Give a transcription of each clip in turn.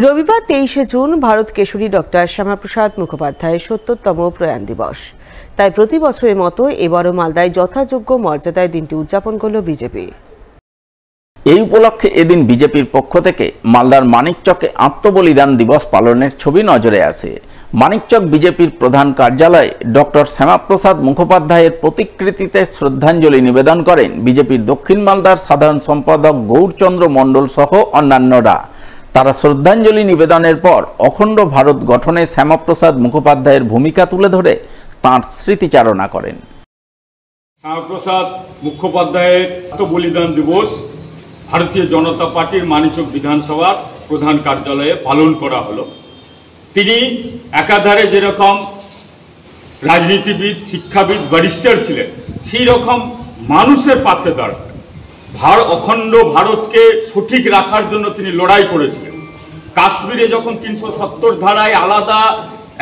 রবিবার 23শে June Bharat Keshari doctor Shyamaprasad মুখোপাধ্যায়ের ৭০তম প্রয়াণ দিবস। তাই প্রতি বছরের মতো এবারও মালদায় যথাযোগ্য মর্যাদায় দিনটি উদযাপন করল বিজেপি। এই উপলক্ষে এদিন বিজেপির পক্ষ থেকে মালদার মানিকচকে আত্মবলিদান দিবস পালনের ছবি নজরে আসে। মানিকচক বিজেপির প্রধান কার্যালয়ে ডক্টর শ্যামাপ্রসাদ মুখোপাধ্যায়ের প্রতিকৃতিতে শ্রদ্ধাঞ্জলি নিবেদন করেন বিজেপির দক্ষিণ মালদার সাধারণ সম্পাদক গৌরচন্দ্র মণ্ডল সহ অন্যান্যরা। তারা শ্রদ্ধাঞ্জলি নিবেদনের পর অখণ্ড ভারত গঠনে শ্যামাপ্রসাদ মুখোপাধ্যায়ের ভূমিকা তুলে ধরে তাঁর স্মৃতিচারণা করেন। শ্যামাপ্রসাদ মুখোপাধ্যায়ের আত্মবলিদান দিবস ভারতীয় জনতা পার্টির মানিকচক বিধানসভার প্রধান কার্যালয়ে পালন করা হলো। তিনি একাধারে যেরকম রাজনীতিবিদ, শিক্ষাবিদ, ব্যারিস্টার ছিলেন, সেই রকম মানুষের পাশে দাঁড়ান। অখণ্ড ভারতকে সঠিক রাখার জন্য তিনি লড়াই করেছিলেন। কাশ্মীরে যখন ৩৭০ ধারায় আলাদা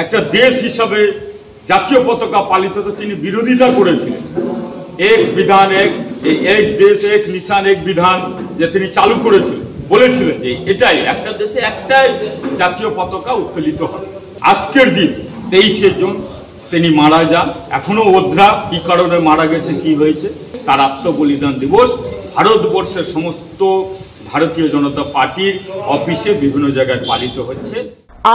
একটা দেশ হিসাবে জাতীয় পতাকা পালিত হতো, তিনি বিরোধিতা করেছিলেন। এক বিধান এক দেশ এক নিশান এক বিধান যে তিনি চালু করেছিলেন, বলেছিলেন যে এটাই একটা দেশে একটাই জাতীয় পতাকা উত্তোলিত হবে। আজকের দিন 23শে জুন তিনি মারা যান। এখনো অধরা কি কারণে মারা গেছে, কি হয়েছে, তার আত্মবলিদান দিবস ভারতবর্ষের সমস্ত ভারতীয় জনতা পার্টির অফিসে বিভিন্ন জায়গায় পালিত হচ্ছে।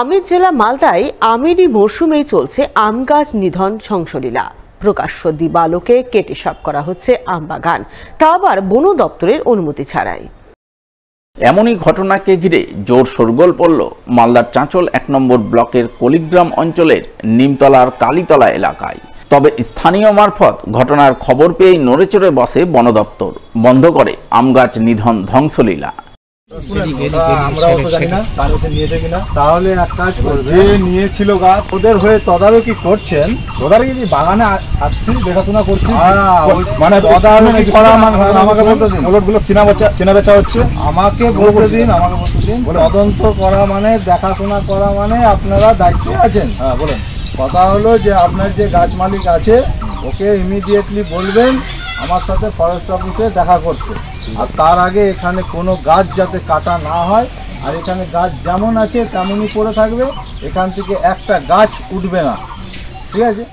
আমির জেলা মালদায় আমিরি মরশুমেই চলছে আম গাছ নিধন ধ্বংসলীলা। প্রকাশ্য দিবালোকে কেটে সাফ করা হচ্ছে আম বাগান, তা আবার বন দপ্তরের অনুমতি ছাড়াই। এমনই ঘটনাকে ঘিরে জোর শোরগোল পড়ল মালদার চাঁচল ১ নম্বর ব্লকের কলিগ্রাম অঞ্চলের নিমতলার কালীতলা এলাকায়। তবে স্থানীয় মারফত ঘটনার খবর পেয়েই নড়েচড়ে বসে বন দপ্তর, বন্ধ করে আম গাছ নিধন ধ্বংসলীলা। আমরাও তো জানি না পারমিশন নিয়েছে কিনা। তাহলে এক কাজ করবে, যে নিয়েছিল গাছ ওদের হয়ে তদারকি করছেন, তদারকি বাগানে আসছি, দেখাশোনা করছি, মানে তদারকি করা আমাকে বলতে দিন। ওগুলো কেনা বেচা হচ্ছে, আমাকে বলতে দিন, তদন্ত করা মানে দেখাশোনা করা মানে আপনারা দায়িত্বে আছেন। হ্যাঁ বলেন। কথা হলো যে আপনার যে গাছ মালিক আছে ওকে ইমিডিয়েটলি বলবেন আমার সাথে ফরেস্ট অফিসে দেখা করতে, আর তার আগে এখানে কোনো গাছ যাতে কাটা না হয়, আর এখানে গাছ যেমন আছে তেমনই পড়ে থাকবে, এখান থেকে একটা গাছ উঠবে না, ঠিক আছে।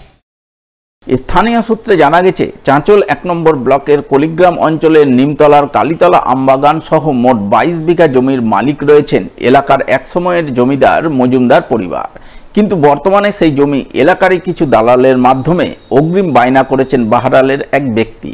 স্থানীয় সূত্রে জানা গেছে, চাঁচল ১ নম্বর ব্লকের কলিগ্রাম অঞ্চলের নিমতলার কালীতলা আমবাগান সহ মোট ২২ বিঘা জমির মালিক রয়েছেন এলাকার একসময়ের জমিদার মজুমদার পরিবার। কিন্তু বর্তমানে সেই জমি এলাকারই কিছু দালালের মাধ্যমে অগ্রিম বায়না করেছেন বাহারালের এক ব্যক্তি।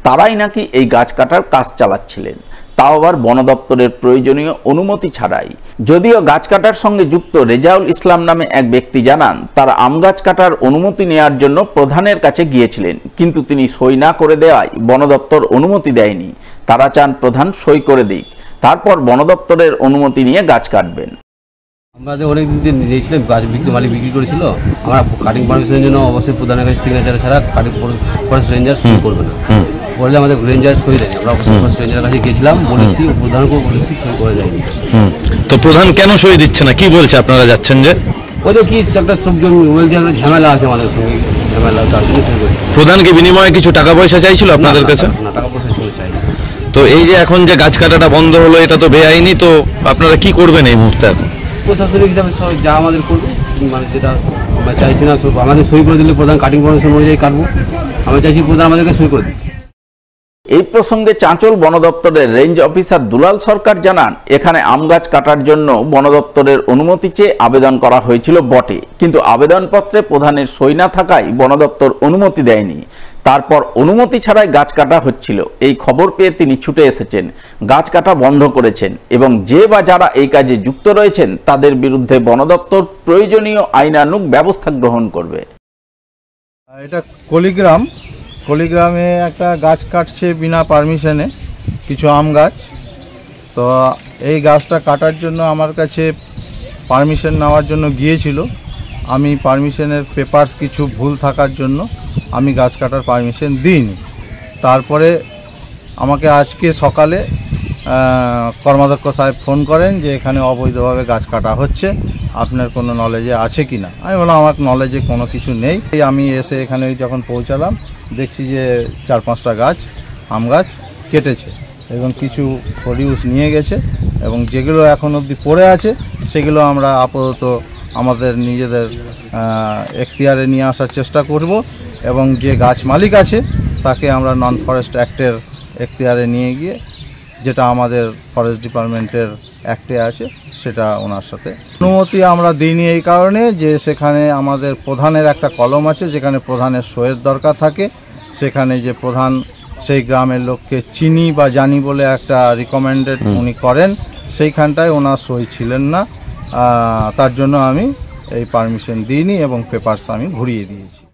তারাই নাকি এই গাছ কাটার কাজ চালাচ্ছিলেন, তাও আবার বন দপ্তরের প্রয়োজনীয় অনুমতি ছাড়াই। যদিও গাছ কাটার সঙ্গে যুক্ত রেজাউল ইসলাম নামে এক ব্যক্তি জানান, তারা আম গাছ কাটার অনুমতি নেওয়ার জন্য প্রধানের কাছে গিয়েছিলেন, কিন্তু তিনি সই না করে দেওয়ায় বন দপ্তর অনুমতি দেয়নি। তারা চান প্রধান সই করে দিক, তারপর বন দপ্তরের অনুমতি নিয়ে গাছ কাটবেন। আমরা অনেক দিন দিয়েছিলাম, গাছ মালিক বিক্রি করেছিল। আমরা কাটিং পারমিশনের জন্য অবশ্যই প্রধানের কাছে সিগনেচার ছাড়া কাটিং ফরেস্ট রেঞ্জার সই করবে না, বললে আমাদের রেঞ্জার সই দেয়নি। আমরা অবশ্যই ফরেস্ট রেঞ্জারের কাছে গেছিলাম, বলেছি, প্রধানকেও বলেছি, সই করে দেয়নি। তো প্রধান কেন সই দিচ্ছে না, কি বলছে? আপনারা যাচ্ছেন যে ওদের কি একটা সব ঝামেলা আছে আমাদের সঙ্গে, ঝামেলা, তার জন্য সই করে। প্রধানকে বিনিময়ে কিছু টাকা পয়সা চাইছিল আপনাদের কাছে? না, টাকা পয়সা সই চাই। তো এই যে এখন যে গাছ কাটাটা বন্ধ হলো, এটা তো বেআইনি, তো আপনারা কি করবেন এই মুহূর্তে? প্রশাসনিক হিসাবে যা আমাদের করবো, মানে যেটা আমরা চাইছি না, আমাদের সই করে দিলে প্রধান কাটিং পারমিশন অনুযায়ী কাটবো। আমরা চাইছি প্রধান আমাদেরকে সই করে দিই। এই প্রসঙ্গে চাঁচল বন দপ্তরের রেঞ্জ অফিসার দুলাল সরকার জানান, এখানে আম গাছ কাটার জন্য বন দপ্তরের অনুমতি চেয়ে আবেদন করা হয়েছিল বটে, কিন্তু আবেদনপত্রে প্রধানের সই না থাকায় বন দপ্তর অনুমতি দেয়নি। তারপর অনুমতি ছাড়াই গাছ কাটা হচ্ছিল। এই খবর পেয়ে তিনি ছুটে এসেছেন, গাছ কাটা বন্ধ করেছেন এবং যে বা যারা এই কাজে যুক্ত রয়েছেন তাদের বিরুদ্ধে বন দপ্তর প্রয়োজনীয় আইনানুগ ব্যবস্থা গ্রহণ করবে। এটা কলিগ্রামে একটা গাছ কাটছে বিনা পারমিশনে, কিছু আম গাছ। তো এই গাছটা কাটার জন্য আমার কাছে পারমিশন নেওয়ার জন্য গিয়েছিল। আমি পারমিশনের পেপারস কিছু ভুল থাকার জন্য আমি গাছ কাটার পারমিশন দিইনি। তারপরে আমাকে আজকে সকালে কর্মাধ্যক্ষ সাহেব ফোন করেন যে এখানে অবৈধভাবে গাছ কাটা হচ্ছে, আপনার কোনো নলেজে আছে কি না। আমি বললাম আমার নলেজে কোনো কিছু নেই। আমি এসে এখানে যখন পৌঁছালাম দেখছি যে 4-5টা গাছ আম গাছ কেটেছে এবং কিছু প্রডিউস নিয়ে গেছে। এবং যেগুলো এখন অবধি পড়ে আছে সেগুলো আমরা আপাতত আমাদের নিজেদের এখতিয়ারে নিয়ে আসার চেষ্টা করব এবং যে গাছ মালিক আছে তাকে আমরা নন ফরেস্ট অ্যাক্টের এখতিয়ারে নিয়ে গিয়ে, যেটা আমাদের ফরেস্ট ডিপার্টমেন্টের অ্যাক্টে আছে, সেটা ওনার সাথে অনুমতি আমরা দিইনি এই কারণে যে সেখানে আমাদের প্রধানের একটা কলম আছে, যেখানে প্রধানের সইয়ের দরকার থাকে। সেখানে যে প্রধান সেই গ্রামের লোককে চিনি বা জানি বলে একটা রিকমেন্ডেড উনি করেন, সেইখানটায় ওনার সই ছিলেন না। তার জন্য আমি এই পারমিশন দিইনি এবং পেপারস আমি ঘুরিয়ে দিয়েছি।